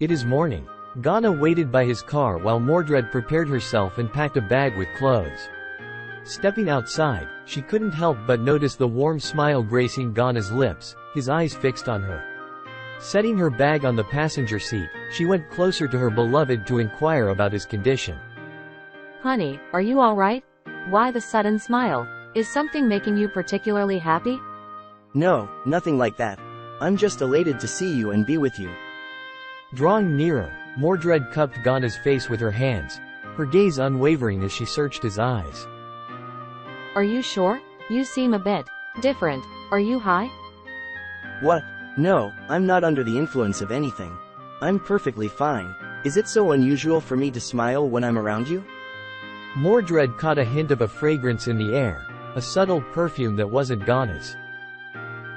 It is morning. Ghana waited by his car while Mordred prepared herself and packed a bag with clothes. Stepping outside, she couldn't help but notice the warm smile gracing Ghana's lips, his eyes fixed on her. Setting her bag on the passenger seat, she went closer to her beloved to inquire about his condition. Honey, are you alright? Why the sudden smile? Is something making you particularly happy? No, nothing like that. I'm just elated to see you and be with you. Drawing nearer, Mordred cupped Ghana's face with her hands, her gaze unwavering as she searched his eyes. Are you sure? You seem a bit different. Are you high? What? No, I'm not under the influence of anything. I'm perfectly fine. Is it so unusual for me to smile when I'm around you? Mordred caught a hint of a fragrance in the air, a subtle perfume that wasn't Ghana's.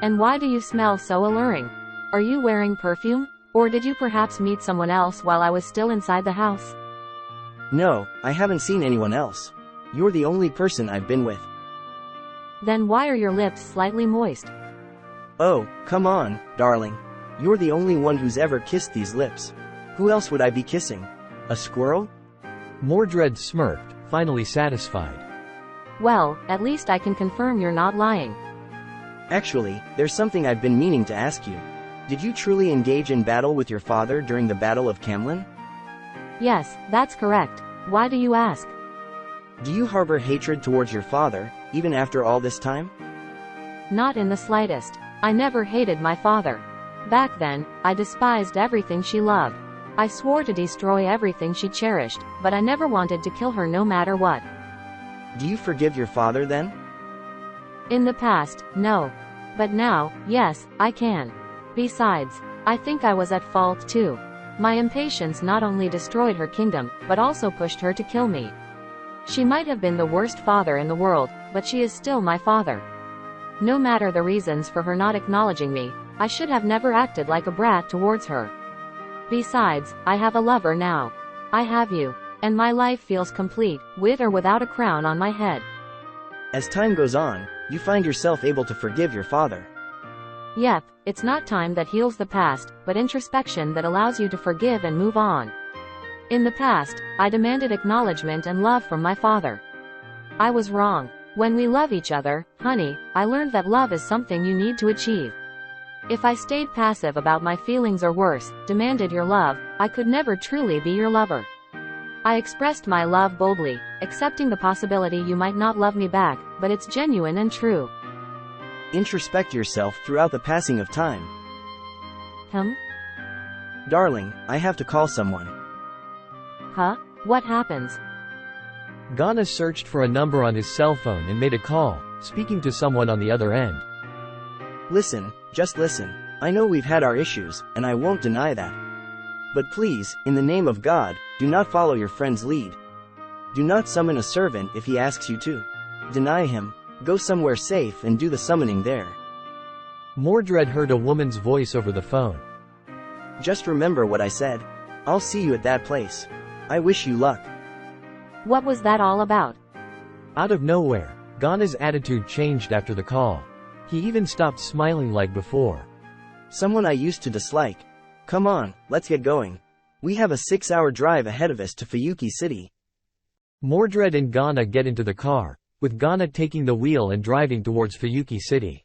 And why do you smell so alluring? Are you wearing perfume? Or did you perhaps meet someone else while I was still inside the house? No, I haven't seen anyone else. You're the only person I've been with. Then why are your lips slightly moist? Oh, come on, darling. You're the only one who's ever kissed these lips. Who else would I be kissing? A squirrel? Mordred smirked, finally satisfied. Well, at least I can confirm you're not lying. Actually, there's something I've been meaning to ask you. Did you truly engage in battle with your father during the Battle of Camlin? Yes, that's correct. Why do you ask? Do you harbor hatred towards your father, even after all this time? Not in the slightest. I never hated my father. Back then, I despised everything she loved. I swore to destroy everything she cherished, but I never wanted to kill her no matter what. Do you forgive your father then? In the past, no. But now, yes, I can. Besides, I think I was at fault too. My impatience not only destroyed her kingdom, but also pushed her to kill me. She might have been the worst father in the world, but she is still my father. No matter the reasons for her not acknowledging me, I should have never acted like a brat towards her. Besides, I have a lover now. I have you. And my life feels complete, with or without a crown on my head. As time goes on, you find yourself able to forgive your father. Yep, it's not time that heals the past, but introspection that allows you to forgive and move on. In the past, I demanded acknowledgement and love from my father. I was wrong. When we love each other, honey, I learned that love is something you need to achieve. If I stayed passive about my feelings or worse, demanded your love, I could never truly be your lover. I expressed my love boldly, accepting the possibility you might not love me back, but it's genuine and true. Introspect yourself throughout the passing of time. Darling, I have to call someone. Huh? What happens? Ghana searched for a number on his cell phone and made a call, speaking to someone on the other end. Listen, just listen. I know we've had our issues, and I won't deny that. But please, in the name of God, do not follow your friend's lead. Do not summon a servant if he asks you to. Deny him. Go somewhere safe and do the summoning there. Mordred heard a woman's voice over the phone. Just remember what I said. I'll see you at that place. I wish you luck. What was that all about? Out of nowhere, Ghana's attitude changed after the call. He even stopped smiling like before. Someone I used to dislike. Come on, let's get going. We have a 6-hour drive ahead of us to Fayuki City. Mordred and Ghana get into the car, with Ghana taking the wheel and driving towards Fayuki City.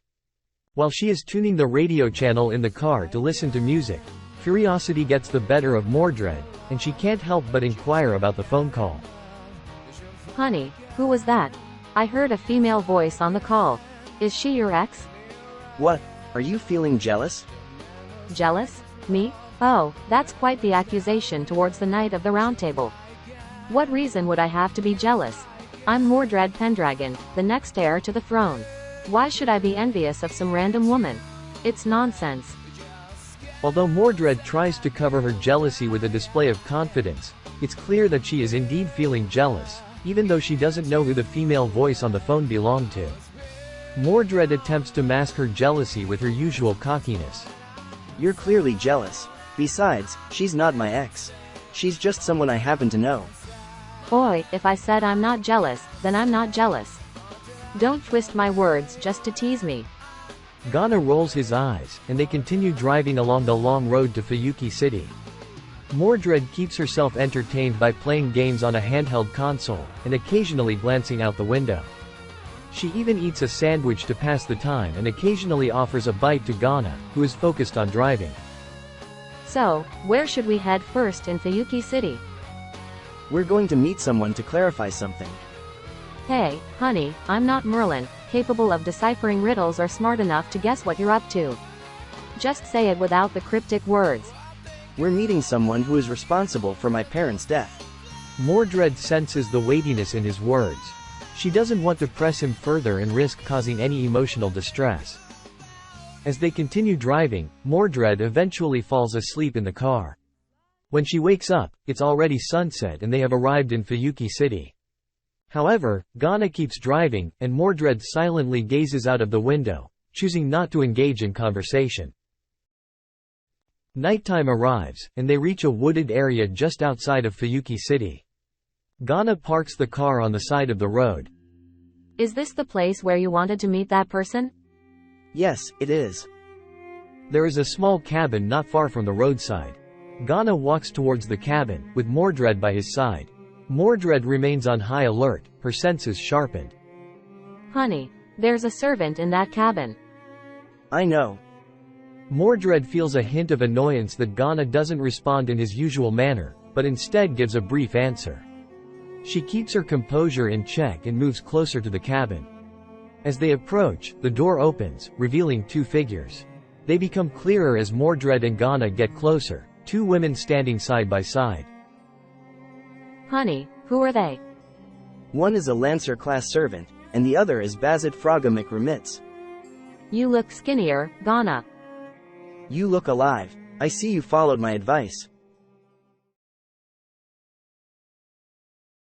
While she is tuning the radio channel in the car to listen to music, curiosity gets the better of Mordred, and she can't help but inquire about the phone call. Honey, who was that? I heard a female voice on the call. Is she your ex? What? Are you feeling jealous? Jealous? Me? Oh, that's quite the accusation towards the Knight of the Round Table. What reason would I have to be jealous? I'm Mordred Pendragon, the next heir to the throne. Why should I be envious of some random woman? It's nonsense. Although Mordred tries to cover her jealousy with a display of confidence, it's clear that she is indeed feeling jealous, even though she doesn't know who the female voice on the phone belonged to. Mordred attempts to mask her jealousy with her usual cockiness. You're clearly jealous. Besides, she's not my ex. She's just someone I happen to know. Boy, if I said I'm not jealous, then I'm not jealous. Don't twist my words just to tease me. Ghana rolls his eyes, and they continue driving along the long road to Fayuki City. Mordred keeps herself entertained by playing games on a handheld console, and occasionally glancing out the window. She even eats a sandwich to pass the time and occasionally offers a bite to Ghana, who is focused on driving. So, where should we head first in Fayuki City? We're going to meet someone to clarify something. Hey, honey, I'm not Merlin, capable of deciphering riddles or smart enough to guess what you're up to. Just say it without the cryptic words. We're meeting someone who is responsible for my parents' death. Mordred senses the weightiness in his words. She doesn't want to press him further and risk causing any emotional distress. As they continue driving, Mordred eventually falls asleep in the car. When she wakes up, it's already sunset and they have arrived in Fayuki City. However, Ghana keeps driving, and Mordred silently gazes out of the window, choosing not to engage in conversation. Nighttime arrives, and they reach a wooded area just outside of Fayuki City. Ghana parks the car on the side of the road. Is this the place where you wanted to meet that person? Yes, it is. There is a small cabin not far from the roadside. Ghana walks towards the cabin, with Mordred by his side. Mordred remains on high alert, her senses sharpened. Honey, there's a servant in that cabin. I know. Mordred feels a hint of annoyance that Ghana doesn't respond in his usual manner, but instead gives a brief answer. She keeps her composure in check and moves closer to the cabin. As they approach, the door opens, revealing two figures. They become clearer as Mordred and Ghana get closer, two women standing side by side. Honey, who are they? One is a Lancer-class servant, and the other is Bazit Fraga McRemitz. You look skinnier, Ghana. You look alive. I see you followed my advice.